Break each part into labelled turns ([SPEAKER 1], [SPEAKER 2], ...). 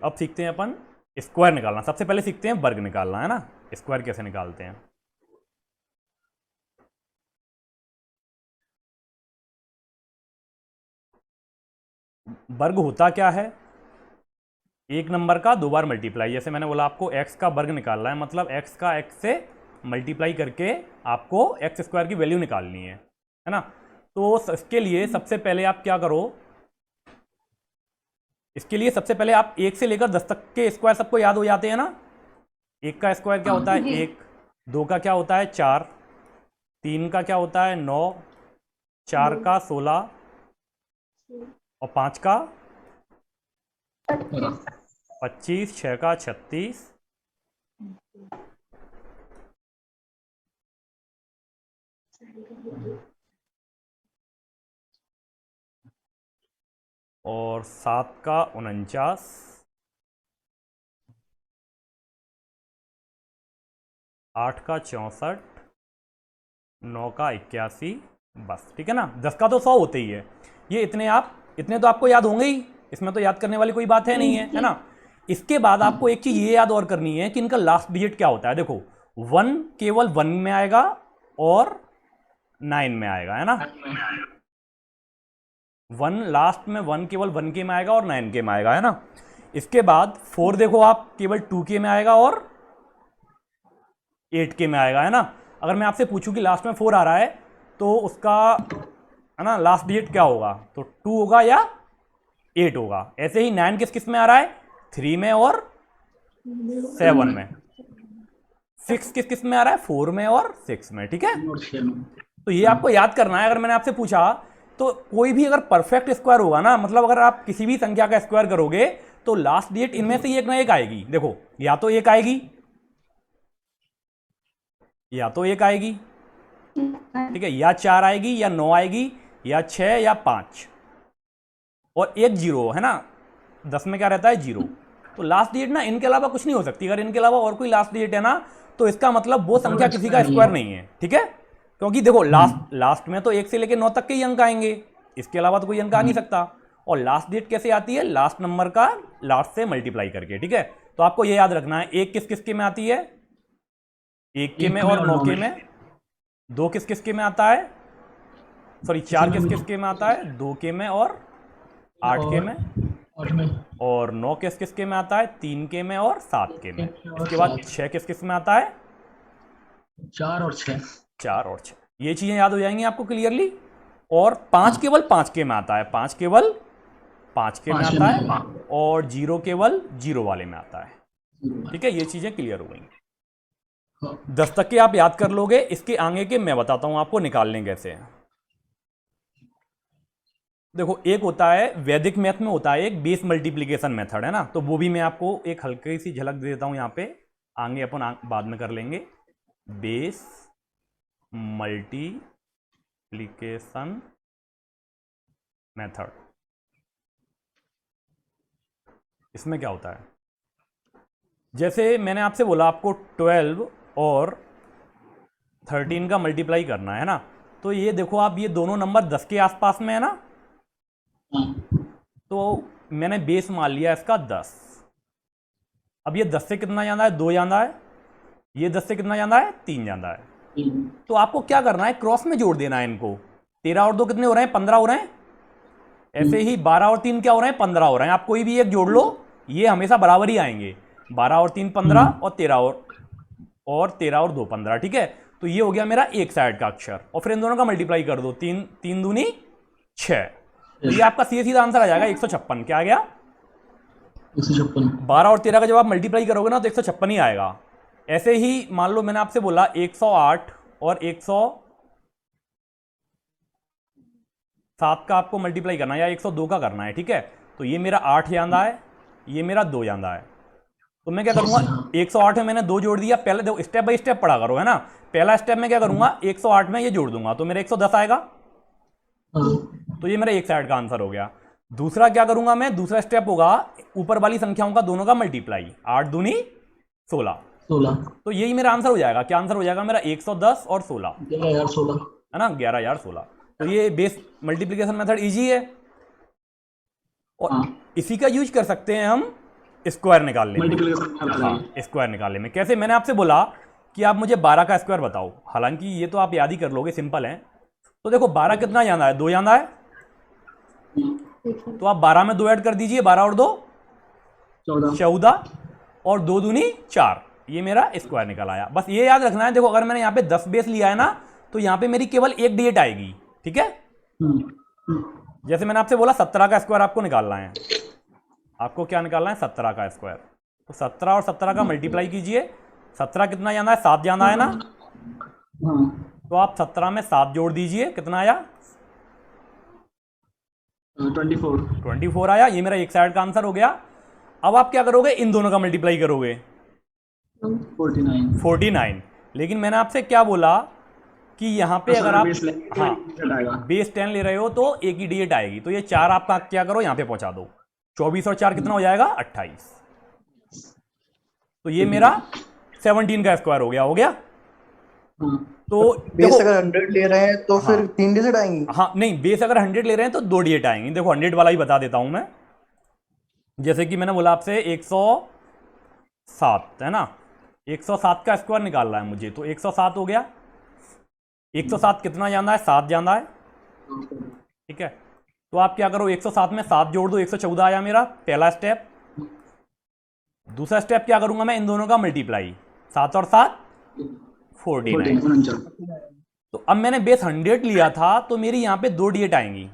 [SPEAKER 1] अब सीखते हैं अपन स्क्वायर निकालना। सबसे पहले सीखते हैं वर्ग निकालना, है ना। स्क्वायर कैसे निकालते हैं। वर्ग होता क्या है, एक नंबर का दो बार मल्टीप्लाई। जैसे मैंने बोला आपको एक्स का वर्ग निकालना है, मतलब एक्स का एक्स से मल्टीप्लाई करके आपको एक्स स्क्वायर की वैल्यू निकालनी है ना। तो इसके लिए सबसे पहले आप क्या करो, इसके लिए सबसे पहले आप एक से लेकर 10 तक के स्क्वायर सबको याद हो जाते हैं ना। एक का स्क्वायर क्या होता है,
[SPEAKER 2] जी।
[SPEAKER 1] एक। दो का क्या होता है, चार। तीन का क्या होता है, 9। चार का 16। और पाँच का 25। छः का 36। और सात का 49। आठ का 64। 9 का 81। बस ठीक है ना। 10 का तो 100 होते ही है। ये इतने तो आपको याद होंगे ही, इसमें तो याद करने वाली कोई बात है नहीं है ना। इसके बाद आपको एक चीज ये याद और करनी है कि इनका लास्ट डिजिट क्या होता है। देखो 1 केवल 1 में आएगा और 9 में आएगा, है ना। 1 लास्ट में, 1 केवल 1 के में आएगा और 9 के में आएगा, है ना। इसके बाद 4 देखो आप केवल 2 के में आएगा और 8 के में आएगा, है ना। अगर मैं आपसे पूछूं कि लास्ट में 4 आ रहा है तो उसका, है ना, लास्ट डिजिट क्या होगा, तो 2 होगा या 8 होगा। ऐसे ही 9 किस किस में आ रहा है, 3 में और 7 में। 6 किस किस में आ रहा है, 4 में और 6 में, ठीक है। तो ये आपको याद करना है। अगर मैंने आपसे पूछा तो कोई भी अगर परफेक्ट स्क्वायर होगा ना, मतलब अगर आप किसी भी संख्या का स्क्वायर करोगे तो लास्ट डिजिट इनमें से एक ना एक आएगी। देखो या तो एक आएगी, या तो एक आएगी, ठीक है, या 4 आएगी, या 9 आएगी, या 6, या 5, और एक जीरो, है ना। 10 में क्या रहता है, जीरो। तो लास्ट डिजिट ना इनके अलावा कुछ नहीं हो सकती। अगर इनके अलावा और कोई लास्ट डिजिट है ना तो इसका मतलब वो संख्या किसी का स्क्वायर नहीं है, ठीक है। क्योंकि देखो लास्ट में तो 1 से लेकर 9 तक के ही अंक आएंगे, इसके अलावा तो कोई अंक आ नहीं सकता। और लास्ट डिजिट कैसे आती है, लास्ट नंबर का लास्ट से मल्टीप्लाई करके, ठीक है। तो आपको ये याद रखना है, एक किस किस के में आती है, 1 के में और 9 के में। 2 किस किस के में आता है, सॉरी 4 किस किस के में आता है, 2 के में और 8 के में।
[SPEAKER 3] 8 में।
[SPEAKER 1] और 9 किस किस के में आता है, 3 के में और 7 के में। इसके बाद 6 किस किस में आता है,
[SPEAKER 3] 4 और 6।
[SPEAKER 1] 4 और 6। ये चीजें याद हो जाएंगी आपको क्लियरली। और 5 केवल 5 के में आता है, 5 केवल 5 के में आता है। और 0 केवल 0 वाले में आता है, ठीक है। ये चीजें क्लियर हो गई। 10 तक के आप याद कर लोगे, इसके आगे के मैं बताता हूं आपको निकालने कैसे। देखो एक होता है वैदिक मैथ में, होता है एक बेस मल्टीप्लिकेशन मेथड, है ना। तो वो भी मैं आपको एक हल्की सी झलक दे देता हूं यहां पे, आगे अपन बाद में कर लेंगे। बेस मल्टीप्लिकेशन मेथड, इसमें क्या होता है, जैसे मैंने आपसे बोला आपको 12 और 13 का मल्टीप्लाई करना है ना। तो ये देखो आप, ये दोनों नंबर 10 के आसपास में है ना। तो मैंने बेस मान लिया इसका 10। अब ये 10 से कितना जाना है, 2 जाना है। ये 10 से कितना जाना है, 3 जाना है। तो आपको क्या करना है, क्रॉस में जोड़ देना है इनको। 13 और 2 कितने हो रहे हैं, 15 हो रहे हैं। ऐसे ही 12 और 3 क्या हो रहे हैं, 15 हो रहे हैं। आप कोई भी एक जोड़ लो, ये हमेशा बराबर ही आएंगे। 12 और 3 15, और 13 और 2 15, ठीक है। तो ये हो गया मेरा एक साइड का अक्षर। और फिर इन दोनों का मल्टीप्लाई कर दो, 3 3 दूनी 6। तो ये आपका सीधे सीधा आंसर आ जाएगा 156। क्या आ गया,
[SPEAKER 3] 156।
[SPEAKER 1] 12 और 13 का जब आप मल्टीप्लाई करोगे ना तो 156 ही आएगा। ऐसे ही मान लो मैंने आपसे बोला 108 और 107 का आपको मल्टीप्लाई करना है, या 102 का करना है, ठीक है। तो ये मेरा 8 जांदा है, ये मेरा 2 जांदा है। तो मैं क्या करूंगा, 108 में मैंने 2 जोड़ दिया। पहले देखो स्टेप बाय स्टेप पढ़ा करो, है ना। पहला स्टेप में क्या करूंगा, 108 में ये जोड़ दूंगा तो मेरा 110 आएगा। तो ये मेरा एक साइड का आंसर हो गया। दूसरा क्या करूंगा मैं, दूसरा स्टेप होगा ऊपर वाली संख्याओं का दोनों का मल्टीप्लाई, 8 दूनी 16।
[SPEAKER 3] 16।
[SPEAKER 1] तो यही मेरा आंसर हो जाएगा। क्या आंसर हो जाएगा मेरा, 110 और 16,
[SPEAKER 3] 11,16।
[SPEAKER 1] है ना, 11,16। तो ये बेस मल्टीप्लिकेशन मेथड इजी है। और इसी का यूज कर सकते हैं हम स्क्वायर निकालने में।
[SPEAKER 3] मल्टीप्लिकेशन
[SPEAKER 1] हाँ, स्क्वायर निकालने में कैसे, मैंने आपसे बोला कि आप मुझे 12 का स्क्वायर बताओ, हालांकि ये तो आप याद ही कर लोगे, सिंपल है। तो देखो 12 कितना जाना है, 2 जाना है, तो आप 12 में 2 ऐड कर दीजिए, 12 और 2
[SPEAKER 3] 14
[SPEAKER 1] 14 और 2 दूनी 4, ये मेरा स्क्वायर निकल आया। बस ये याद रखना है, देखो अगर मैंने यहाँ पे 10 बेस लिया है ना, तो यहाँ पे मेरी केवल एक डिजिट आएगी, ठीक है। जैसे मैंने आपसे बोला 17 का स्क्वायर आपको निकालना है, आपको क्या निकालना है, 17 का स्क्वायर। तो 17 और 17 का मल्टीप्लाई कीजिए, 17 कितना जाना है, 7 जाना है ना, तो आप 17 में 7 जोड़ दीजिए, कितना आया, 24 आया। ये मेरा एक साइड का आंसर हो गया। अब आप क्या करोगे, इन दोनों का मल्टीप्लाई करोगे, 49। लेकिन मैंने आपसे क्या बोला कि यहाँ पे अगर आप बेस 10 ले रहे हो तो एक ही डिजिट आएगी, तो ये 4 आपका क्या करो, यहाँ पे पहुंचा दो, 24 और 4 कितना हो जाएगा, 28। तो ये मेरा 17 का स्क्वायर हो गया। तो
[SPEAKER 2] बेस अगर 100 ले रहे हैं तो फिर 3 डिजिट आएंगी।
[SPEAKER 1] हाँ नहीं, बेस अगर 100 ले रहे हैं तो 2 डिजिट आएंगी। देखो 100 वाला ही बता देता हूं मैं, जैसे कि मैंने बोला आपसे 107 है ना, 107 का स्क्वायर निकालना है मुझे, तो 107 हो गया। 107 कितना जाना है, 7 जाना है, ठीक है। तो आप क्या करो, 107 में 7 जोड़ दो, 114 आया मेरा पहला स्टेप। दूसरा स्टेप क्या करूंगा मैं, इन दोनों का मल्टीप्लाई, 7 और 7 49। तो अब मैंने बेस 100 लिया था, तो मेरी यहाँ पे 2 डिजिट आएंगी,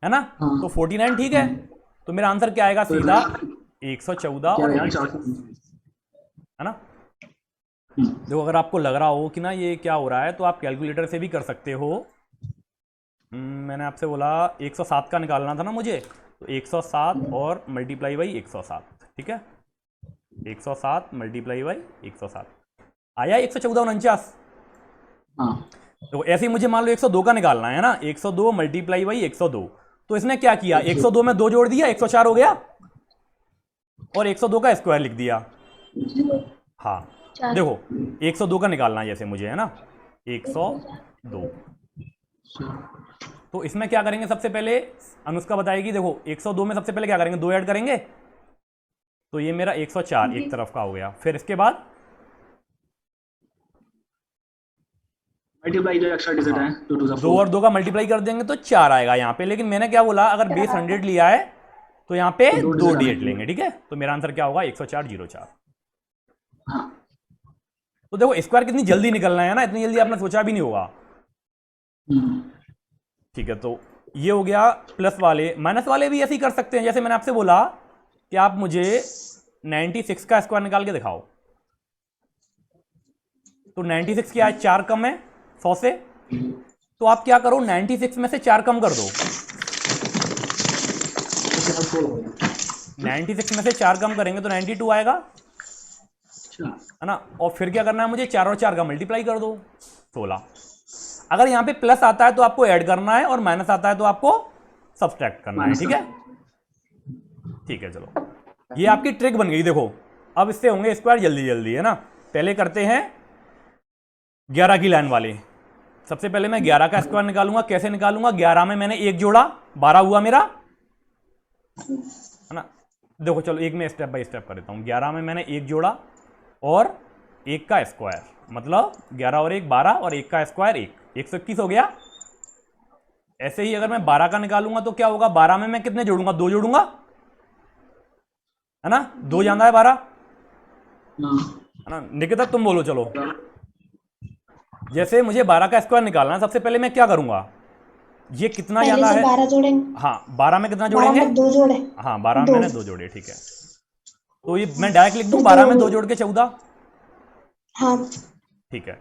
[SPEAKER 1] है ना, तो 49 ठीक है। तो मेरा आंसर क्या आएगा, सीधा 114 और 1, है ना। देखो अगर आपको लग रहा हो कि ना ये क्या हो रहा है, तो आप कैलकुलेटर से भी कर सकते हो। मैंने आपसे बोला 107 का निकालना था ना मुझे, तो 107 और मल्टीप्लाई बाई 107, ठीक है। 107 मल्टीप्लाई बाई 107 आया 114 तो ऐसे ही मुझे मान लो 102 का निकालना है ना, 102 मल्टीप्लाई बाई 102। तो इसने क्या किया, 102 में 2 जोड़ दिया, 104 हो गया, और 102 का स्क्वायर लिख दिया। हाँ देखो 102 का निकालना है जैसे मुझे, है ना, 102। तो इसमें क्या करेंगे, सबसे पहले अनुष्का बताएगी। देखो 102 में सबसे पहले क्या करेंगे, 2 ऐड करेंगे, तो ये मेरा 104 एक तरफ का हो गया। फिर इसके बाद
[SPEAKER 3] मल्टीप्लाई जो एक्स्ट्रा डिजिट है,
[SPEAKER 1] 2 और 2 का मल्टीप्लाई कर देंगे तो 4 आएगा यहाँ पे। लेकिन मैंने क्या बोला, अगर बेस 100 लिया है तो यहाँ पे 2 डिजिट लेंगे, ठीक है। तो मेरा आंसर क्या होगा, 10404। तो देखो स्क्वायर कितनी जल्दी निकलना है ना, इतनी जल्दी आपने सोचा भी नहीं होगा, ठीक है। तो ये हो गया प्लस वाले। माइनस वाले भी ऐसे ही कर सकते हैं, जैसे मैंने आपसे बोला कि आप मुझे 96 का स्क्वायर निकाल के दिखाओ। तो 96 क्या है, 4 कम है 100 से, तो आप क्या करो, 96 में से 4 कम कर दो। 96 में से 4 कम करेंगे तो 92 आएगा, है ना। और फिर क्या करना है मुझे, 4 और 4 का मल्टीप्लाई कर दो, 16। अगर यहाँ पे प्लस आता है तो आपको ऐड करना है, और माइनस आता है तो आपको सब्सट्रैक्ट करना है, ठीक है। ठीक है, चलो ये आपकी ट्रिक बन गई। देखो अब इससे होंगे स्क्वायर जल्दी जल्दी, है ना। पहले करते हैं 11 की लाइन वाले। सबसे पहले मैं 11 का स्क्वायर निकालूंगा। कैसे निकालूंगा, 11 में मैंने 1 जोड़ा, 12 हुआ मेरा, है ना। देखो चलो एक में स्टेप बाय स्टेप कर देता हूं। 11 में मैंने 1 जोड़ा और 1 का स्क्वायर, मतलब 11 और 1 12, और 1 का स्क्वायर 1, 121 हो गया। ऐसे ही अगर मैं 12 का निकालूंगा तो क्या होगा, 12 में मैं कितने जोड़ूंगा, 2 जोड़ूंगा, है ना, 2 जाना है 12, है ना। निकिता तुम बोलो चलो। जैसे मुझे 12 का स्क्वायर निकालना है, सबसे पहले मैं क्या करूंगा, ये कितना जाना है,
[SPEAKER 4] 12 जोड़ेंगे।
[SPEAKER 1] हाँ 12 में कितना जोड़ेंगे,
[SPEAKER 4] 2 जोड़े,
[SPEAKER 1] हाँ 12 में मैंने 2 जोड़े, ठीक है। तो ये मैं डायरेक्ट लिख दूं, 12 में 2 जोड़ के 14,
[SPEAKER 4] हाँ
[SPEAKER 1] ठीक है।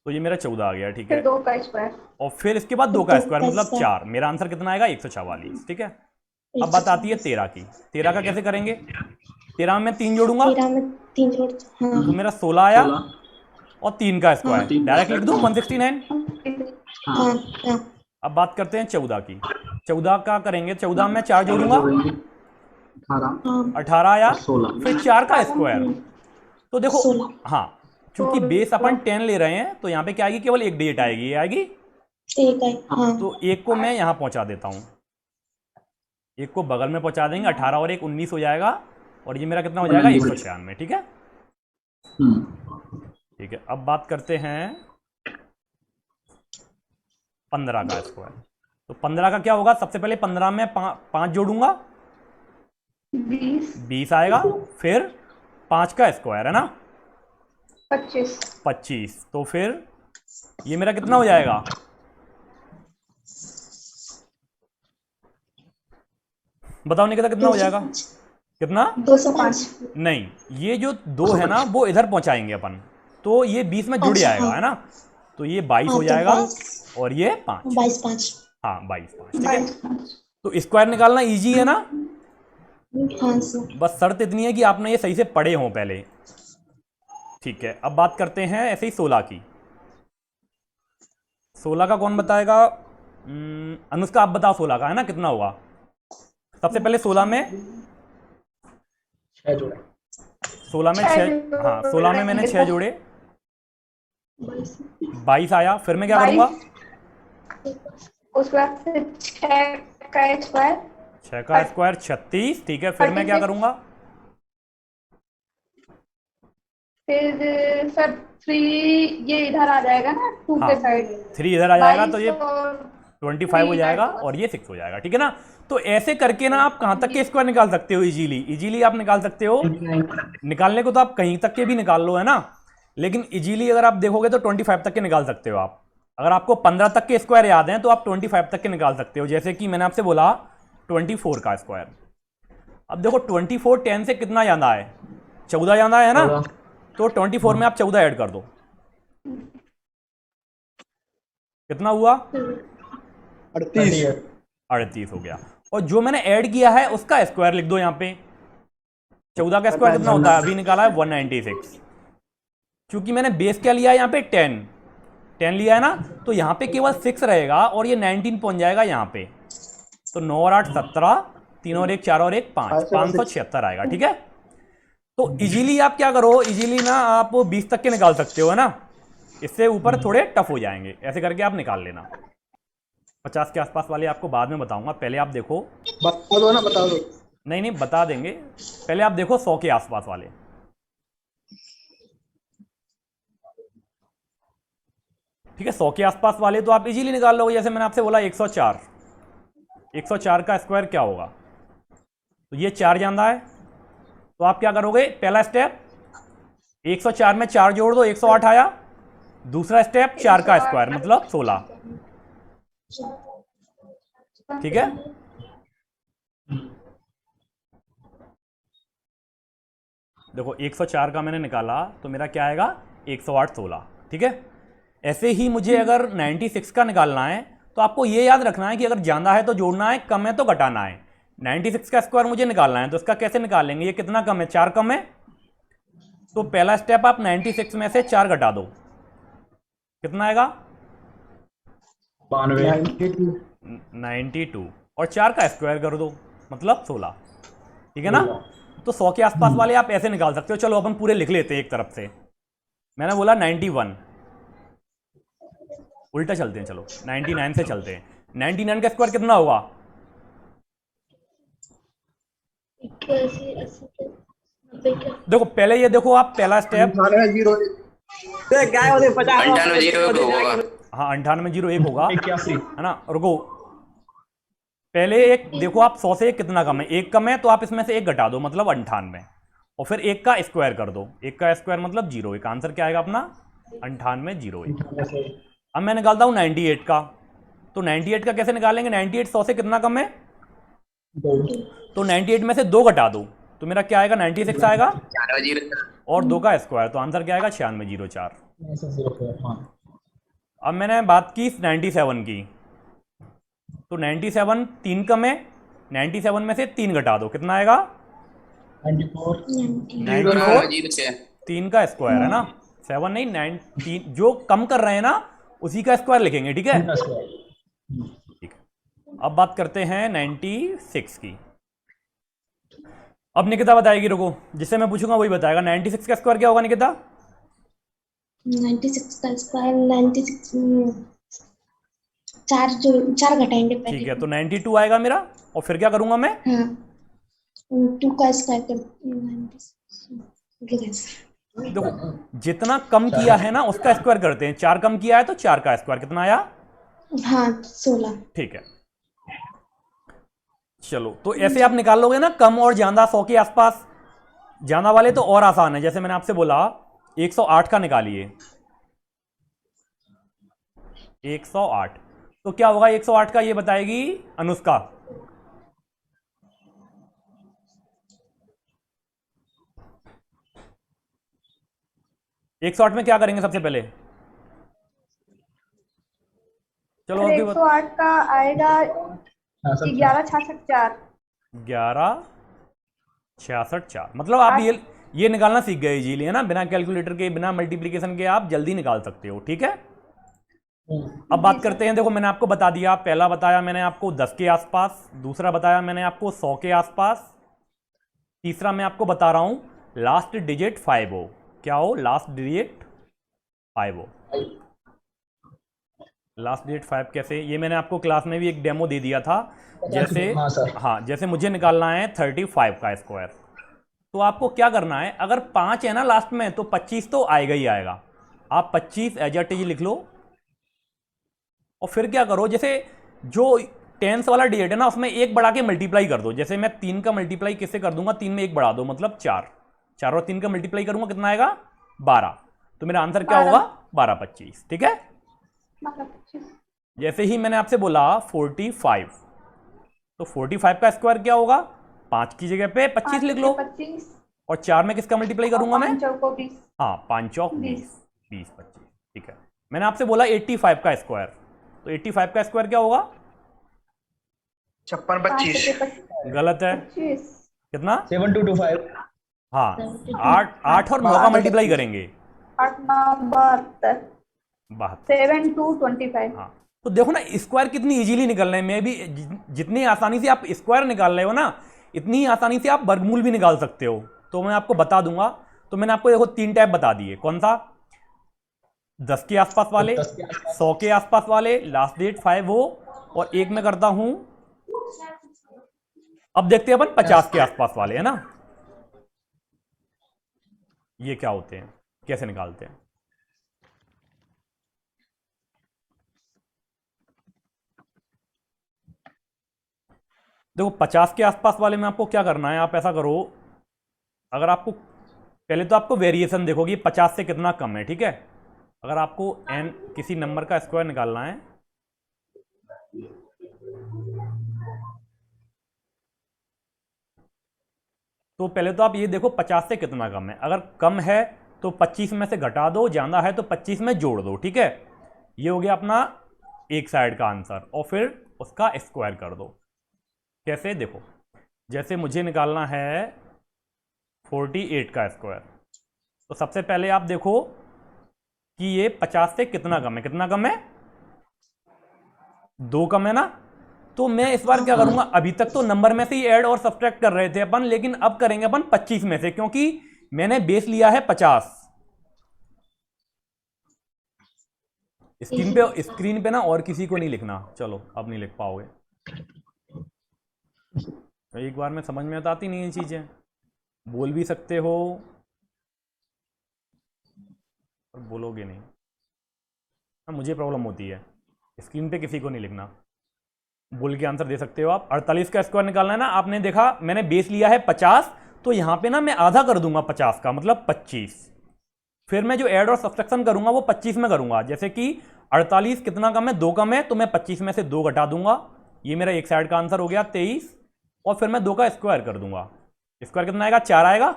[SPEAKER 1] तो ये मेरा 14 आ गया, ठीक है।
[SPEAKER 4] 2 का स्क्वायर,
[SPEAKER 1] और फिर इसके बाद 2 का स्क्वायर मतलब 4। मेरा आंसर कितना आएगा, 144, ठीक है। अब बात आती है 13 की। 13 का कैसे करेंगे, 13 में मैं 3 जोड़ूंगा,
[SPEAKER 4] 13 में 3 जोड़, हाँ
[SPEAKER 1] तो मेरा 16 आया, और 3 का स्क्वायर डायरेक्ट लिख दूं 169।
[SPEAKER 4] हाँ हाँ।
[SPEAKER 1] अब बात करते हैं 14 की। 14 का करेंगे, 14 में 4 जोड़ूंगा, 18 आया, फिर 4 का स्क्वायर। तो देखो
[SPEAKER 4] 16,
[SPEAKER 1] हाँ, क्योंकि बेस अपन 10 ले रहे हैं तो यहाँ पे क्या आएगी, केवल एक डिजिट आएगी, ये आएगी
[SPEAKER 4] 1 है, हाँ।
[SPEAKER 1] तो 1 को मैं यहाँ पहुंचा देता हूँ, 1 को बगल में पहुंचा देंगे, 18 और 1 19 हो जाएगा, और ये मेरा कितना हो जाएगा 196, ठीक है।
[SPEAKER 3] हम्म
[SPEAKER 1] ठीक है, अब बात करते हैं 15 का स्क्वायर। तो 15 का क्या होगा, सबसे पहले 15 में 5 जोड़ूंगा 20 आएगा, फिर 5 का स्क्वायर है ना 25, तो फिर ये मेरा कितना हो जाएगा, बताओ निकिता कितना हो जाएगा, कितना
[SPEAKER 4] 205।
[SPEAKER 1] नहीं, ये जो 2 है ना वो इधर पहुंचाएंगे अपन, तो ये 20 में जुड़
[SPEAKER 4] अच्छा,
[SPEAKER 1] जाएगा,
[SPEAKER 4] हाँ।
[SPEAKER 1] है ना, तो ये 22
[SPEAKER 4] हाँ,
[SPEAKER 1] हो
[SPEAKER 4] तो
[SPEAKER 1] जाएगा
[SPEAKER 4] 22
[SPEAKER 1] और ये 5,
[SPEAKER 4] 22
[SPEAKER 1] हाँ 22 5, ठीक है। तो स्क्वायर निकालना इजी है ना,
[SPEAKER 4] 5। हाँ सर।
[SPEAKER 1] बस शर्त इतनी है कि आपने ये सही से पढ़े हों पहले, ठीक है। अब बात करते हैं ऐसे ही 16 की। 16 का कौन बताएगा, अनुष्का आप बताओ 16 का, है ना, कितना होगा। सबसे पहले 16 में
[SPEAKER 3] 6 जोड़े
[SPEAKER 1] 16 में 6, हाँ 16 में मैंने 6 जोड़े 22 आया, फिर मैं क्या करूंगा,
[SPEAKER 5] उसके बाद फिर 6 का स्क्वायर
[SPEAKER 1] 6 का स्क्वायर 36, ठीक है, फिर मैं क्या करूंगा,
[SPEAKER 5] फिर सर 3 ये इधर आ जाएगा ना 2
[SPEAKER 1] हाँ
[SPEAKER 5] के साइड
[SPEAKER 1] 3 इधर आ जाएगा, तो ये
[SPEAKER 5] 22
[SPEAKER 1] 25 हो जाएगा और ये 6 हो जाएगा, ठीक है ना। तो ऐसे करके ना आप कहाँ तक के स्क्वायर निकाल सकते हो, इजीली आप निकाल सकते हो। निकालने को तो आप कहीं तक के भी निकाल लो, है ना, लेकिन इजीली अगर आप देखोगे तो 25 तक के निकाल सकते हो आप। अगर आपको 15 तक के स्क्वायर याद हैं तो आप 25 तक के निकाल सकते हो, जैसे कि मैंने आपसे बोला 24 का स्क्वायर। अब देखो 24 10 से कितना ज्यादा है, 14 ज्यादा है ना, तो 24 में आप 14 ऐड कर दो, कितना हुआ 38 हो गया। और जो मैंने ऐड किया है उसका स्क्वायर लिख दो यहाँ पे। 14 का स्क्वायर कितना होता है, अभी निकाला है 196। क्योंकि मैंने बेस क्या लिया है यहाँ पे 10 लिया है ना, तो यहाँ पे केवल 6 रहेगा और ये 19 पहुंच जाएगा यहाँ पे। तो 9 और 8 17, 3 और 1 4 और 1 5, 576 आएगा, ठीक है। तो इजीली आप क्या करो, इजीली ना आप 20 तक के निकाल सकते हो, है ना, इससे ऊपर थोड़े टफ हो जाएंगे, ऐसे करके आप निकाल लेना। 50 के आसपास वाले आपको बाद में बताऊंगा, पहले आप देखो,
[SPEAKER 2] बता दो ना, बता दो।
[SPEAKER 1] नहीं बता देंगे, पहले आप देखो 100 के आसपास वाले। ठीक है, 100 के आसपास वाले तो आप इजीली निकाल लोगे, जैसे मैंने आपसे बोला 104, 104 का स्क्वायर क्या होगा, तो ये 4 जानता है, तो आप क्या करोगे, पहला स्टेप 104 में 4 जोड़ दो, 108 आया। दूसरा स्टेप 4 का स्क्वायर मतलब 16, ठीक है। देखो 104 का मैंने निकाला तो मेरा क्या आएगा 108 16, ठीक है। ऐसे ही मुझे अगर 96 का निकालना है तो आपको ये याद रखना है कि अगर ज़्यादा है तो जोड़ना है, कम है तो घटाना है। 96 का स्क्वायर मुझे निकालना है तो इसका कैसे निकालेंगे, ये कितना कम है, 4 कम है, तो पहला स्टेप आप 96 में से 4 घटा दो, कितना आएगा 92, और 4 का स्क्वायर कर दो मतलब 16, ठीक है ना। तो 100 के आसपास वाले आप ऐसे निकाल सकते हो। चलो अपन पूरे लिख लेते हैं एक तरफ से। मैंने बोला 91, उल्टा चलते हैं, चलो 99 से चलते हैं। 99 का स्क्वायर कितना होगा,
[SPEAKER 4] 81 80 90 का।
[SPEAKER 1] देखो पहले ये देखो आप, पहला स्टेप
[SPEAKER 2] 98
[SPEAKER 1] हाँ 9801 होगा,
[SPEAKER 3] 81
[SPEAKER 1] है ना। रुको, पहले एक देखो आप 100 से कितना कम है, 1 कम है, तो आप इसमें से 1 घटा दो मतलब 98, और फिर 1 का स्क्वायर कर दो, 1 का स्क्वायर मतलब 0, एक आंसर क्या आएगा अपना 9801। अब मैं निकालता हूँ 98 का, तो 98 का कैसे निकालेंगे, 98 100 से कितना कम है, तो 98 में से 2 घटा दो तो मेरा क्या आएगा 96 आएगा, और 2 का स्क्वायर, तो आंसर क्या आएगा 9604। अब मैंने बात की 97 की, तो 97 3 कम है, 97 में से 3 घटा दो, कितना आएगा 94, 3 का स्क्वायर है ना, 7 नहीं 9, 3 जो कम कर रहे हैं ना उसी का स्क्वायर लिखेंगे, ठीक है। ठीक है, अब बात करते हैं 96 की। अब निकिता बताएगी, रुको जिससे मैं पूछूंगा वही बताएगा। 96 का स्क्वायर क्या होगा निकिता,
[SPEAKER 4] 96 का स्क्वायर 96 4 घटाएंगे पहले।
[SPEAKER 1] ठीक है, तो 92 आएगा मेरा, और फिर क्या करूंगा मैं,
[SPEAKER 4] हाँ 2 का स्क्वायर कर 96
[SPEAKER 1] देखो जितना कम किया है ना उसका स्क्वायर करते हैं। 4 कम किया है तो 4 का स्क्वायर कितना आया?
[SPEAKER 4] हाँ 16।
[SPEAKER 1] ठीक है, चलो तो ऐसे आप निकाल लोगे ना कम और ज्यादा 100 के आसपास। ज्यादा वाले तो और आसान है, जैसे मैंने आपसे बोला 108 का निकालिए। 108 तो क्या होगा 108 का, ये बताएगी अनुष्का। एक सौ आठ में क्या करेंगे सबसे पहले? चलो
[SPEAKER 5] और
[SPEAKER 1] अभी
[SPEAKER 5] 108 का आएगा
[SPEAKER 3] हाँ सर
[SPEAKER 5] 1166
[SPEAKER 1] 1166 मतलब आप ये निकालना सीख गए इजीली, है ना, बिना कैलकुलेटर के बिना मल्टीप्लिकेशन के आप जल्दी निकाल सकते हो। ठीक है, अब बात करते हैं। देखो मैंने आपको बता दिया, पहला बताया मैंने आपको 10 के आसपास, दूसरा बताया मैंने आपको 100 के आसपास, तीसरा मैं आपको बता रहा हूं लास्ट डिजिट 5 हो। क्या हो? लास्ट डिजिट 5 हो। लास्ट डिजिट 5 कैसे? ये मैंने आपको क्लास में भी एक डेमो दे दिया था। जैसे
[SPEAKER 3] हाँ सर
[SPEAKER 1] हाँ, जैसे मुझे निकालना है 35 का स्क्वायर, तो आपको क्या करना है, अगर 5 है ना लास्ट में तो 25 तो आएगा ही आएगा। आप 25 एज इट इज लिख लो और फिर क्या करो, जैसे जो टेंस वाला डिजिट है ना उसमें एक बढ़ा के मल्टीप्लाई कर दो। जैसे मैं 3 का मल्टीप्लाई किससे कर दूंगा, 3 में एक बढ़ा दो मतलब 4, 4 और 3 का मल्टीप्लाई करूंगा कितना आएगा? 12। तो मेरा आंसर क्या होगा? 12 25। ठीक है, जैसे ही मैंने आपसे बोला 45, तो 45 का स्क्वायर क्या होगा? 5 की जगह पे 25 लिख लो
[SPEAKER 5] 25
[SPEAKER 1] और 4 में किसका मल्टीप्लाई करूंगा मैं?
[SPEAKER 5] 5 को 20।
[SPEAKER 1] हाँ 5 चौक 20, 20 25। ठीक है, मैंने आपसे बोला 85 का स्क्वायर, तो 85 का स्क्वायर क्या होगा?
[SPEAKER 2] 56 25।
[SPEAKER 1] गलत है।
[SPEAKER 5] 25
[SPEAKER 1] कितना?
[SPEAKER 3] 7225
[SPEAKER 1] हाँ 8 और 9 का मल्टीप्लाई करेंगे
[SPEAKER 5] 8 9 72
[SPEAKER 1] 72।
[SPEAKER 5] 7 2 25।
[SPEAKER 1] हाँ तो देखो ना स्क्वायर कितनी इजीली निकल रहे हैं। मैं भी जितनी आसानी से आप स्क्वायर निकाल रहे हो ना, इतनी आसानी से आप वर्गमूल भी निकाल सकते हो। तो मैं आपको बता दूंगा। तो मैंने आपको देखो 3 टाइप बता दिए। कौन सा? 10 के आसपास वाले,
[SPEAKER 3] 10 के आसपास
[SPEAKER 1] 100 के आसपास वाले, लास्ट डेट 5 हो, और एक में करता हूं, अब देखते हैं अपन 50 के आसपास वाले, है ना, ये क्या होते हैं, कैसे निकालते हैं। देखो 50 के आसपास वाले में आपको क्या करना है, आप ऐसा करो, अगर आपको पहले तो आपको वेरिएशन देखो कि 50 से कितना कम है। ठीक है, अगर आपको n किसी नंबर का स्क्वायर निकालना है, तो पहले तो आप ये देखो 50 से कितना कम है। अगर कम है तो 25 में से घटा दो, ज्यादा है तो 25 में जोड़ दो। ठीक है, ये हो गया अपना एक साइड का आंसर, और फिर उसका स्क्वायर कर दो। कैसे? देखो जैसे मुझे निकालना है 48 का स्क्वायर, तो सबसे पहले आप देखो कि ये 50 से कितना कम है। कितना कम है? 2 कम है ना। तो मैं इस बार क्या करूंगा, अभी तक तो नंबर में से ही ऐड और सब्ट्रैक्ट कर रहे थे अपन, लेकिन अब करेंगे अपन 25 में से, क्योंकि मैंने बेस लिया है 50। स्क्रीन पे ना और किसी को नहीं लिखना, चलो अब नहीं लिख पाओगे, तो एक बार में समझ में तो आती नहीं ये चीजें, बोल भी सकते हो और बोलोगे नहीं, मुझे प्रॉब्लम होती है। स्क्रीन पे किसी को नहीं लिखना, बोल के आंसर दे सकते हो आप। 48 का स्क्वायर निकालना है ना, आपने देखा मैंने बेस लिया है 50, तो यहां पे ना मैं आधा कर दूंगा 50 का, मतलब 25। फिर मैं जो ऐड और सब्ट्रैक्शन करूंगा वो 25 में करूंगा। जैसे कि 48 कितना कम है? 2 कम है, तो मैं 25 में से 2 घटा दूंगा, ये मेरा एक साइड का आंसर हो गया 23, और फिर मैं 2 का स्क्वायर कर दूंगा। स्क्वायर कितना आएगा? 4 आएगा,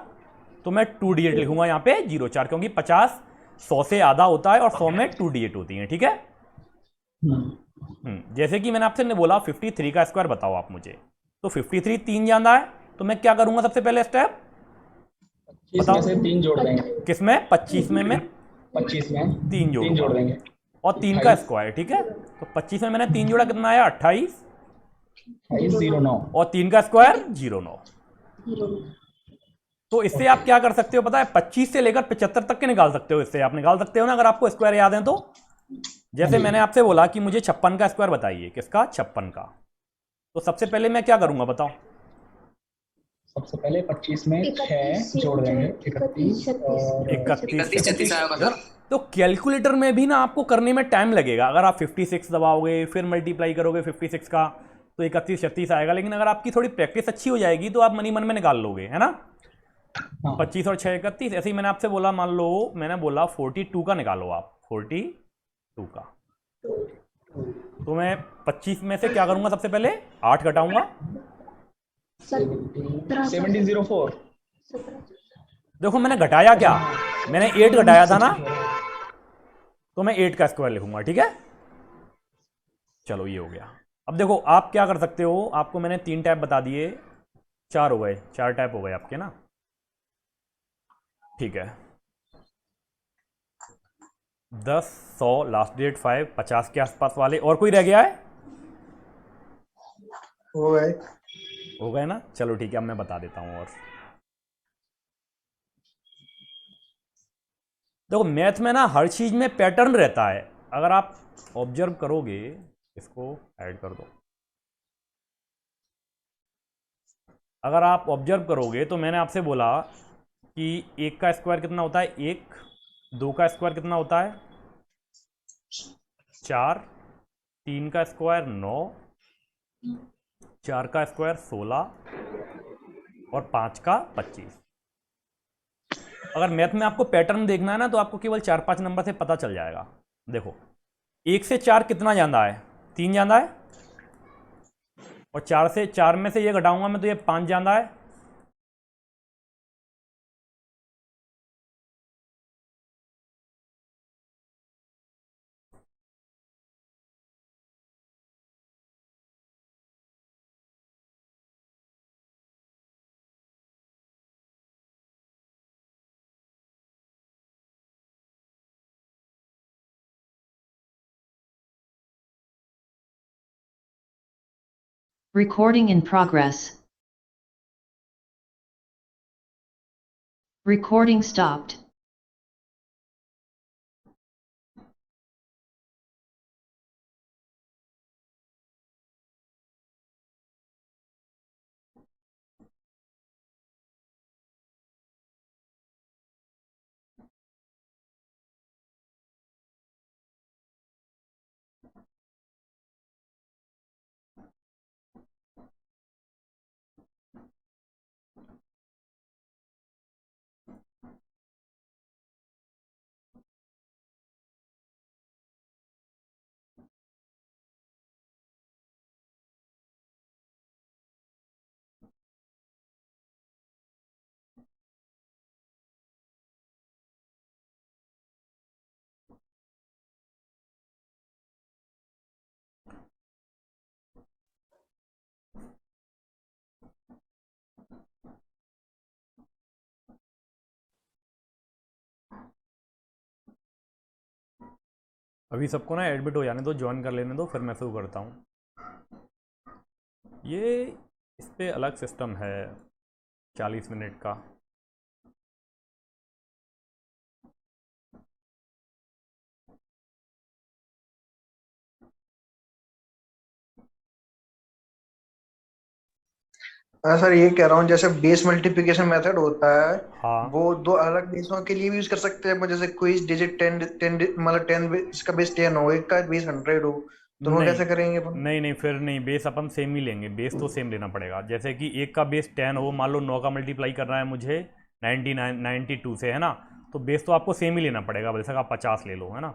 [SPEAKER 1] तो मैं 2 डिजिट लिखूंगा यहाँ पे 04, क्योंकि 50 100 से आधा होता है और 100 में 2 डिजिट होती है। ठीक है, जैसे कि मैंने आपसे बोला 53 का स्क्वायर बताओ आप मुझे, तो 53 3 ज्यादा है, तो मैं क्या करूंगा सबसे पहले स्टेप?
[SPEAKER 3] 25 में से 3 जोड़ देंगे।
[SPEAKER 1] किसमें? 25 में मैं
[SPEAKER 3] 25 में
[SPEAKER 1] 3
[SPEAKER 3] जोड़ देंगे
[SPEAKER 1] और 3 का स्क्वायर। ठीक है, तो 25 में मैंने 3 जोड़ा, कितना आया? 28,
[SPEAKER 3] 09
[SPEAKER 1] और 3 का स्क्वायर 09। तो इससे आप क्या कर सकते हो पता है? 25 से लेकर 75 तक के निकाल सकते हो, इससे आप निकाल सकते हो ना, अगर आपको स्क्वायर याद है तो। जैसे मैंने आपसे बोला कि मुझे 56 का स्क्वायर बताइए। किसका? 56 का। तो सबसे पहले मैं क्या करूंगा बताओ?
[SPEAKER 3] सबसे पहले 25 में 6
[SPEAKER 4] 31
[SPEAKER 3] जोड़ देंगे,
[SPEAKER 4] 31,
[SPEAKER 3] 31 और
[SPEAKER 1] 31
[SPEAKER 2] 31 36 आएगा सर।
[SPEAKER 1] तो कैलकुलेटर में भी ना आपको करने में टाइम लगेगा। अगर आप 56 दबाओगे फिर मल्टीप्लाई करोगे 56 का तो 31 36 आएगा, लेकिन अगर आपकी थोड़ी प्रैक्टिस अच्छी हो जाएगी तो आप मनी मन में निकाल लोगे, है ना।
[SPEAKER 3] हाँ
[SPEAKER 1] 25 और 6 31, ऐसे ही मैंने आपसे बोला, मान लो मैंने बोला 42 का निकालो आप, 42 का। तो मैं 25 में से क्या करूंगा, सबसे पहले 8 घटाऊंगा।
[SPEAKER 3] 1704
[SPEAKER 1] देखो मैंने घटाया क्या, मैंने 8 घटाया था ना, तो मैं 8 का स्क्वायर लिखूंगा, ठीक है। चलो ये हो गया। अब देखो आप क्या कर सकते हो, आपको मैंने 3 टाइप बता दिए, 4 हो गए, 4 टाइप हो गए आपके ना, ठीक है। 10 100 लास्ट डेट 5 50 के आसपास वाले, और कोई रह गया है?
[SPEAKER 2] हो गए।
[SPEAKER 1] हो गए ना, चलो ठीक है, अब मैं बता देता हूं। और देखो मैथ में ना हर चीज में पैटर्न रहता है, अगर आप ऑब्जर्व करोगे, इसको ऐड कर दो। अगर आप ऑब्जर्व करोगे तो मैंने आपसे बोला कि 1 का स्क्वायर कितना होता है 1, 2 का स्क्वायर कितना होता है 4, 3 का स्क्वायर 9, 4 का स्क्वायर 16 और 5 का 25। अगर मैथ में आपको पैटर्न देखना है ना तो आपको केवल 4 5 नंबर से पता चल जाएगा। देखो 1 से 4 कितना जाता है, 3 जाता है, और 4 में से ये घटाऊंगा मैं तो ये 5 जाता है।
[SPEAKER 6] Recording in progress. Recording stopped. अभी सबको ना एडमिट हो जाने दो, ज्वाइन कर लेने दो, फिर मैं शुरू करता हूँ। ये इस पे अलग सिस्टम है 40 मिनट का।
[SPEAKER 2] सर ये कह रहा हूँ, जैसे बेस मल्टीप्लिकेशन मेथड होता है,
[SPEAKER 1] हाँ
[SPEAKER 2] वो दो अलग बेसों के लिए भी यूज कर सकते हैं। जैसे कोई डिजिट 10 मतलब 10 इसका बेस 10 हो, एक का बेस 100 हो, तो वो
[SPEAKER 1] नहीं
[SPEAKER 2] कैसे करेंगे अपन?
[SPEAKER 1] नहीं नहीं, फिर नहीं, बेस अपन सेम ही लेंगे, बेस तो सेम लेना पड़ेगा। जैसे कि 1 का बेस 10 हो, मान लो 9 का मल्टीप्लाई करना है मुझे 92 से, है ना, तो बेस तो आपको सेम ही लेना पड़ेगा, वैसे आप 50 ले लो, है ना।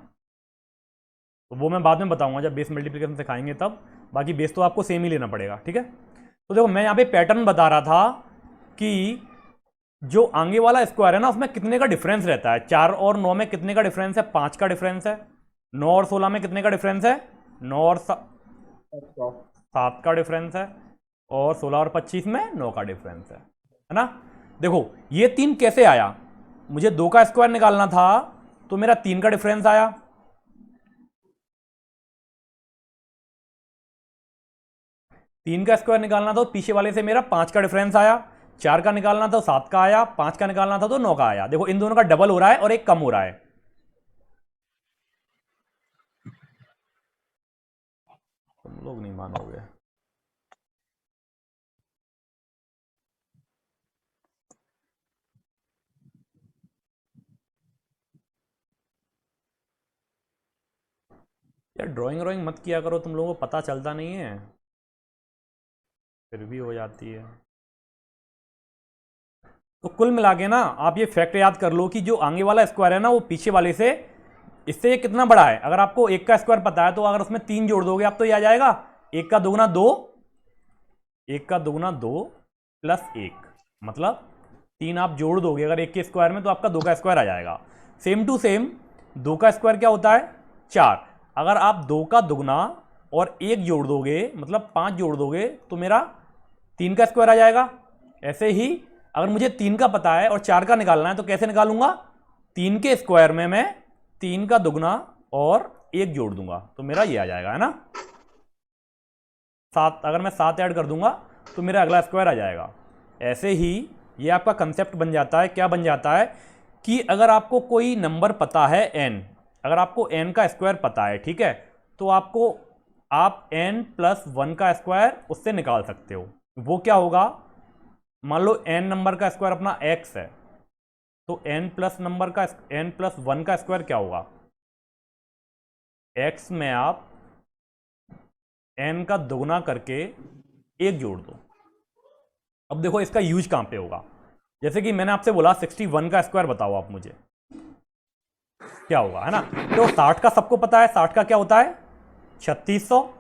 [SPEAKER 1] तो वो मैं बाद में बताऊंगा जब बेस मल्टीप्लिकेशन सिखाएंगे तब। बाकी बेस तो आपको सेम ही लेना पड़ेगा, ठीक है। तो देखो मैं यहाँ पे पैटर्न बता रहा था कि जो आगे वाला स्क्वायर है ना उसमें कितने का डिफरेंस रहता है। 4 और 9 में कितने का डिफरेंस है, 5 का डिफरेंस है। 9 और 16 में कितने का डिफरेंस है, 9 और 7 का डिफरेंस है। और 16 और 25 में 9 का डिफरेंस है ना। देखो ये 3 कैसे आया, मुझे 2 का स्क्वायर निकालना था तो मेरा 3 का डिफरेंस आया। 3 का स्क्वायर निकालना था तो पीछे वाले से मेरा 5 का डिफरेंस आया। 4 का निकालना था तो 7 का आया। 5 का निकालना था तो 9 का आया। देखो इन दोनों का डबल हो रहा है और एक कम हो रहा है। तुम लोग नहीं मानोगे। यार ड्राइंग मत किया करो, तुम लोगों को पता चलता नहीं है, फिर भी हो जाती है। तो कुल मिला के ना आप ये फैक्ट याद कर लो कि जो आगे वाला स्क्वायर है ना वो पीछे वाले से, इससे ये कितना बड़ा है। अगर आपको 1 का स्क्वायर पता है तो अगर उसमें 3 जोड़ दोगे आप तो ये आ जाएगा 1 का दुगना 2, 1 का दुगना 2 प्लस 1, मतलब 3 आप जोड़ दोगे अगर 1 के स्क्वायर में तो आपका 2 का स्क्वायर आ जाएगा। सेम टू सेम 2 का स्क्वायर क्या होता है 4, अगर आप 2 का दुगना और 1 जोड़ दोगे मतलब 5 जोड़ दोगे तो मेरा 3 का स्क्वायर आ जाएगा। ऐसे ही अगर मुझे 3 का पता है और 4 का निकालना है तो कैसे निकालूंगा, 3 के स्क्वायर में मैं 3 का दुगना और 1 जोड़ दूंगा तो मेरा ये आ जाएगा, है ना 7। अगर मैं 7 ऐड कर दूंगा तो मेरा अगला स्क्वायर आ जाएगा। ऐसे ही ये आपका कंसेप्ट बन जाता है, क्या बन जाता है कि अगर आपको कोई नंबर पता है n, अगर आपको n का स्क्वायर पता है, ठीक है, तो आप n प्लस 1 का स्क्वायर उससे निकाल सकते हो। वो क्या होगा, मान लो n नंबर का स्क्वायर अपना x है तो n प्लस 1 का स्क्वायर क्या होगा, x में आप n का दोगुना करके 1 जोड़ दो। अब देखो इसका यूज कहां पे होगा, जैसे कि मैंने आपसे बोला 61 का स्क्वायर बताओ आप मुझे क्या होगा, है ना। तो 60 का सबको पता है, 60 का क्या होता है 3600,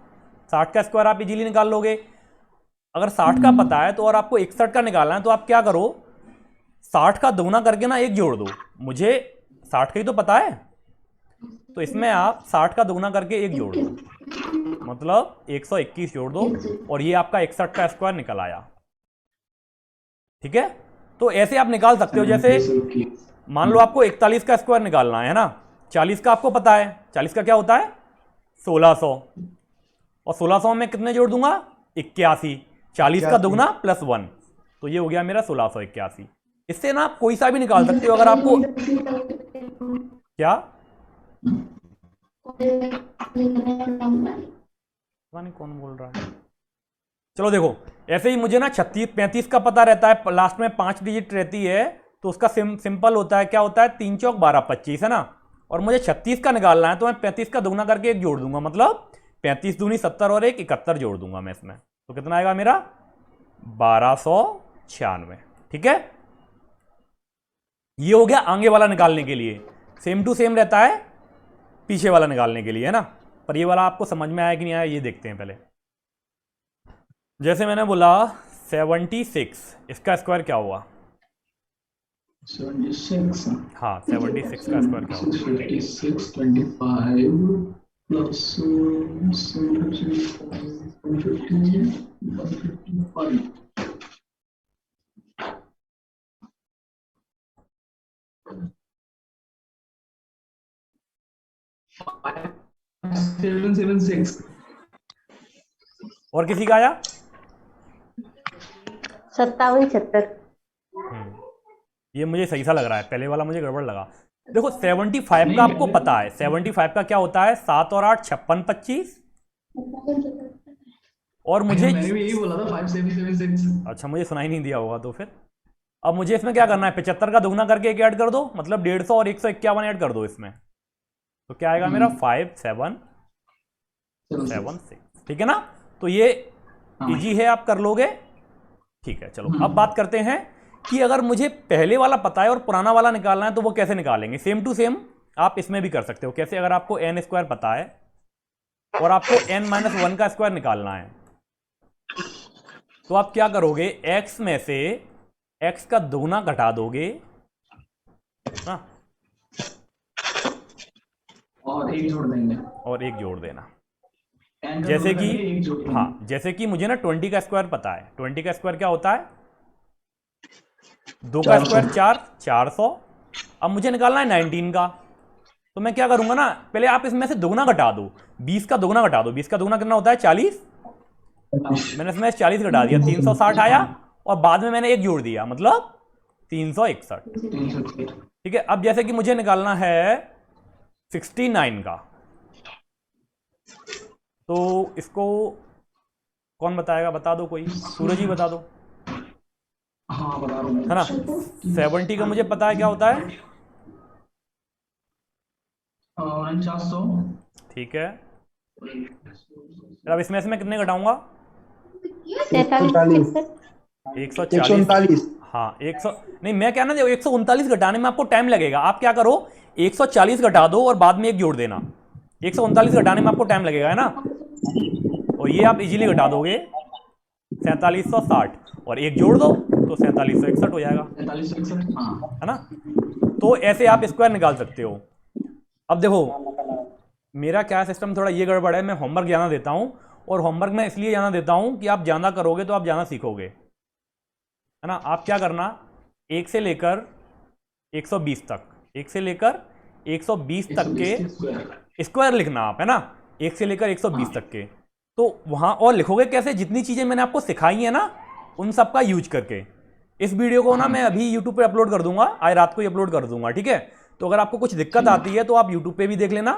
[SPEAKER 1] 60 का स्क्वायर आप इजीली निकाल लोगे। अगर 60 का पता है तो और आपको 61 का निकालना है तो आप क्या करो, 60 का दोगुना करके ना 1 जोड़ दो। मुझे 60 का ही तो पता है तो इसमें आप 60 का दोगुना करके 1 जोड़ दो, मतलब 121 जोड़ दो और ये आपका 61 का स्क्वायर निकल आया। ठीक है, तो ऐसे आप निकाल सकते हो। जैसे मान लो आपको 41 का स्क्वायर निकालना है ना, 40 का आपको पता है, 40 का क्या होता है 1600 और 1600 में कितने जोड़ दूंगा 81, 40 का दुगना प्लस 1 तो ये हो गया मेरा 1681। इससे ना आप कोई सा भी निकाल सकते हो। अगर आपको क्या पता नहीं कौन बोल रहा है, चलो देखो ऐसे ही मुझे ना 35 का पता रहता है, लास्ट में 5 डिजिट रहती है तो उसका सिंपल होता है, क्या होता है 3 चौक 12 25, है ना। और मुझे 36 का निकालना है तो मैं 35 का दुगना करके 1 जोड़ दूंगा, मतलब 35 दूनी 70 और 1 71 जोड़ दूंगा मैं इसमें, तो कितना आएगा मेरा 1296। ठीक है, ये हो गया आगे वाला निकालने के लिए। सेम टू सेम रहता है पीछे वाला निकालने के लिए, है ना। पर ये वाला आपको समझ में आया कि नहीं आया ये देखते हैं पहले। जैसे मैंने बोला 76, इसका स्क्वायर क्या हुआ,
[SPEAKER 3] 76
[SPEAKER 1] हाँ 76 का स्क्वायर क्या होगा,
[SPEAKER 3] 56 25 प्लस 155 776।
[SPEAKER 1] और किसी का आया
[SPEAKER 7] 57
[SPEAKER 1] ये मुझे सही सा लग रहा है, पहले वाला मुझे गड़बड़ लगा। देखो 75 का आपको पता है, 75 का क्या होता है 7 और 8 56 25 और मुझे
[SPEAKER 3] मैंने भी यही बोला था 5776।
[SPEAKER 1] अच्छा मुझे सुनाई नहीं दिया होगा तो फिर अब मुझे इसमें क्या करना है 75 का दुगना करके 1 ऐड कर दो, मतलब 150 और 151 ऐड कर दो इसमें, तो क्या आएगा मेरा 5776। ठीक है ना, तो ये इजी है आप कर लोगे। ठीक है, चलो अब बात करते हैं कि अगर मुझे पहले वाला पता है और पुराना वाला निकालना है तो वो कैसे निकालेंगे। सेम टू सेम आप इसमें भी कर सकते हो। कैसे, अगर आपको n स्क्वायर पता है और आपको n-1 का स्क्वायर निकालना है तो आप क्या करोगे, x में से x का दोगुना घटा दोगे ना
[SPEAKER 3] और 1 जोड़ देंगे
[SPEAKER 1] और 1 जोड़ देना।
[SPEAKER 3] N का
[SPEAKER 1] जैसे
[SPEAKER 3] जोड़
[SPEAKER 1] कि
[SPEAKER 3] करके 1 जोड़ देंगे।
[SPEAKER 1] हाँ, जैसे कि मुझे ना 20 का स्क्वायर पता है। 20 का स्क्वायर क्या होता है 2 का स्क्वायर 400। अब मुझे निकालना है 19 का, तो मैं क्या करूंगा ना, पहले आप इसमें से दुगना घटा दो, 20 का दुगना घटा दो। 20 का दुगना कितना होता है 40, मैंने इसमें 40 घटा दिया 360 आया और बाद में मैंने 1 जोड़ दिया, मतलब 361।
[SPEAKER 3] 360।
[SPEAKER 1] ठीक है, अब जैसे कि मुझे निकालना है 69 का, तो इसको कौन बताएगा, बता दो कोई, सूरज ही बता दो,
[SPEAKER 3] हाँ बता रहा हूँ
[SPEAKER 1] है ना। 70 का मुझे पता है क्या होता है,
[SPEAKER 3] 4900।
[SPEAKER 1] ठीक है, फिर अब इसमें से मैं कितने घटाऊंगा?
[SPEAKER 2] 139
[SPEAKER 1] 140।
[SPEAKER 2] 139
[SPEAKER 1] हाँ 100 नहीं, मैं क्या ना, देखो 139 घटाने में आपको टाइम लगेगा। आप क्या करो, 140 घटा दो और बाद में एक जोड़ देना। 139 घटाने में आपको टाइम लगेगा, है ना। और ये आप इजीली घटा दोगे 4760 और एक जोड़ दो तो 4761 हो जाएगा,
[SPEAKER 3] 4761, हाँ।
[SPEAKER 1] है ना। तो ऐसे आप स्क्वायर निकाल सकते हो। अब देखो मेरा क्या सिस्टम थोड़ा ये गड़बड़ है, मैं होमवर्क ज़्यादा देता हूँ, और होमवर्क मैं इसलिए ज़्यादा देता हूँ कि आप ज़्यादा करोगे तो आप ज़्यादा सीखोगे, है ना। आप क्या करना, 1 से लेकर 120 तक, 1 से लेकर 120 तक
[SPEAKER 3] 120
[SPEAKER 1] के
[SPEAKER 3] स्क्वायर।
[SPEAKER 1] स्क्वायर लिखना आप, है ना। 1 से लेकर 120 तक के, तो वहाँ और लिखोगे कैसे, जितनी चीज़ें मैंने आपको सिखाई है ना उन सब का यूज करके। इस वीडियो को ना मैं अभी यूट्यूब पे अपलोड कर दूंगा, आज रात को ही अपलोड कर दूंगा, ठीक है। तो अगर आपको कुछ दिक्कत आती है तो आप यूट्यूब पे भी देख लेना,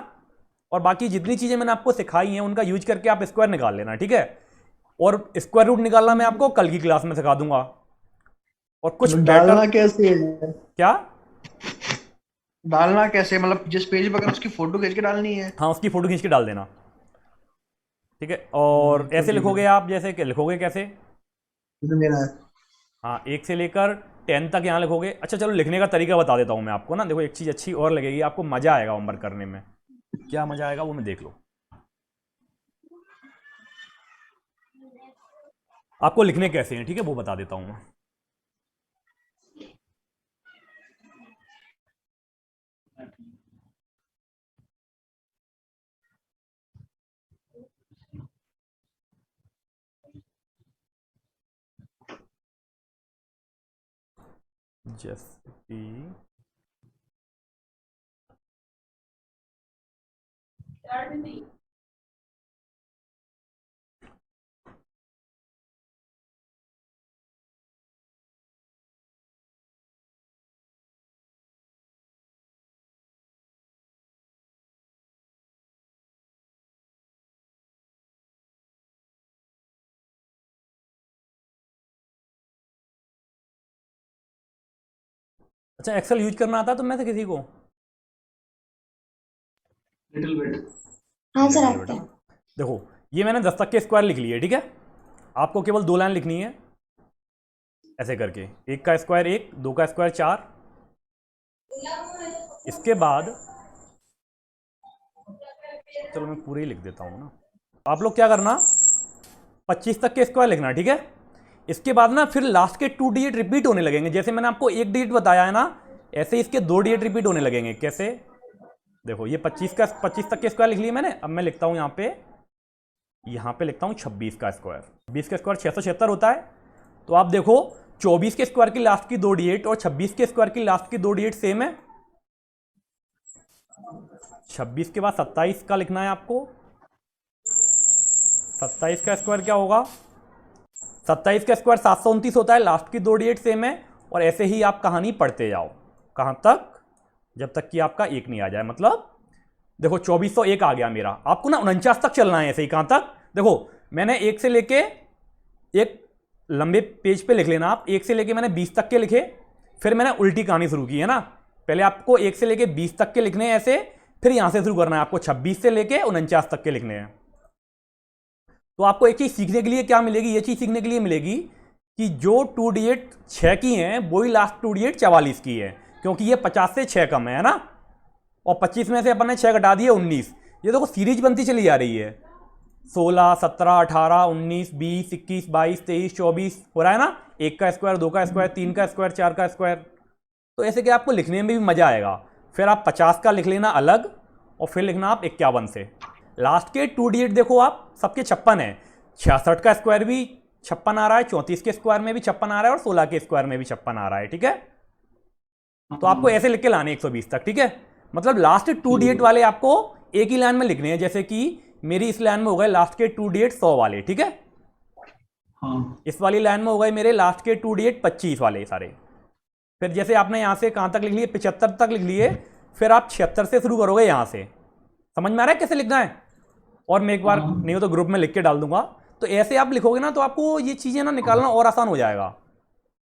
[SPEAKER 1] और बाकी जितनी चीज़ें मैंने आपको सिखाई हैं उनका यूज करके आप स्क्वायर निकाल लेना, ठीक है। और स्क्वायर रूट निकालना मैं आपको कल की क्लास में सिखा दूंगा। और कुछ
[SPEAKER 2] डालना
[SPEAKER 1] पैटर्न
[SPEAKER 2] कैसे है?
[SPEAKER 1] क्या,
[SPEAKER 2] डालना कैसे, मतलब जिस पेज पर उसकी फोटो खींच के डालनी है?
[SPEAKER 1] हाँ उसकी फोटो खींच के डाल देना, ठीक है। और ऐसे लिखोगे आप, जैसे कि लिखोगे कैसे,
[SPEAKER 2] ये तो मेरा है।
[SPEAKER 1] हाँ 1 से लेकर 10 तक यहाँ लिखोगे। अच्छा चलो लिखने का तरीका बता देता हूँ मैं आपको ना। देखो एक चीज़ अच्छी और लगेगी आपको, मज़ा आएगा होमवर्क करने में। क्या मज़ा आएगा वो मैं देख लो। आपको लिखने कैसे हैं, ठीक है, वो बता देता हूँ मैं। जैसे कि अच्छा एक्सेल यूज करना आता है तो मैं से किसी को?
[SPEAKER 3] Little bit.
[SPEAKER 4] हाँ सर
[SPEAKER 1] लिटिल
[SPEAKER 4] आता
[SPEAKER 1] बेटा,
[SPEAKER 4] है।
[SPEAKER 1] देखो ये मैंने 10 तक के स्क्वायर लिख लिए, ठीक है। आपको केवल 2 लाइन लिखनी है ऐसे करके, 1 का स्क्वायर 1, 2 का स्क्वायर 4। इसके बाद चलो मैं पूरे ही लिख देता हूँ ना। आप लोग क्या करना, 25 तक के स्क्वायर लिखना, ठीक है। इसके बाद ना फिर लास्ट के 2 डिजिट रिपीट होने लगेंगे। जैसे मैंने आपको 1 डिजिट बताया है ना, ऐसे इसके 2 डिजिट रिपीट होने लगेंगे। कैसे, देखो ये 25 तक के स्क्वायर लिख लिए मैंने। अब मैं लिखता हूँ यहाँ पे लिखता हूँ 26 का स्क्वायर। 20 का स्क्वायर 676 होता है। तो आप देखो 24 के स्क्वायर की लास्ट की 2 डिजिट और 26 के स्क्वायर की लास्ट की 2 डिजिट सेम है। 26 के बाद 27 का लिखना है आपको। 27 का स्क्वायर क्या होगा, 27 का स्क्वायर 729 होता है, लास्ट की 2 डिजिट सेम है। और ऐसे ही आप कहानी पढ़ते जाओ, कहां तक, जब तक कि आपका 1 नहीं आ जाए। मतलब देखो 2401 आ गया मेरा, आपको ना 49 तक चलना है। ऐसे ही कहां तक, देखो मैंने 1 से लेके, एक लंबे पेज पे लिख लेना आप, 1 से लेके मैंने 20 तक के लिखे, फिर मैंने उल्टी कहानी शुरू की, है ना। पहले आपको 1 से लेके 20 तक के लिखने हैं ऐसे, फिर यहां से शुरू करना है आपको 26 से लेके 49 तक के लिखने हैं। तो आपको एक चीज सीखने के लिए क्या मिलेगी, ये चीज सीखने के लिए मिलेगी कि जो 2 डिजिट 6 की हैं वही लास्ट 2 डिजिट 44 की है, क्योंकि ये 50 से 6 कम है ना। और 25 में से अपन ने 6 घटा दिए 19। ये देखो सीरीज बनती चली जा रही है, 16, 17, 18, 19, 20, 21, 22, 23, 24 हो रहा है ना। 1 का स्क्वायर, 2 का स्क्वायर, 3 का स्क्वायर, 4 का स्क्वायर। तो ऐसे कि आपको लिखने में भी मजा आएगा। फिर आप 50 का लिख लेना अलग, और फिर लिखना आप 51 से। लास्ट के 2 डिजिट देखो आप, सबके 56 है। 66 का स्क्वायर भी 56 आ रहा है, 34 के स्क्वायर में भी 56 आ रहा है, और 16 के स्क्वायर में भी 56 आ रहा है, ठीक है। तो आपको ऐसे लिख के लाने 120 तक, ठीक है। मतलब लास्ट 2 डिजिट वाले आपको एक ही लाइन में लिखने हैं। जैसे कि मेरी इस लाइन में हो गए लास्ट के 2 डिजिट 100 वाले, ठीक है।
[SPEAKER 3] हाँ।
[SPEAKER 1] इस वाली लाइन में हो गए मेरे लास्ट के 2 डिजिट 25 वाले सारे। फिर जैसे आपने यहां से कहां तक लिख लिए, 75 तक लिख लिए, फिर आप 76 से शुरू करोगे यहां से। समझ में आ रहा है कैसे लिखना है? और मैं एक बार नहीं हो तो ग्रुप में लिख के डाल दूंगा। तो ऐसे आप लिखोगे ना तो आपको ये चीजें ना निकालना और आसान हो जाएगा।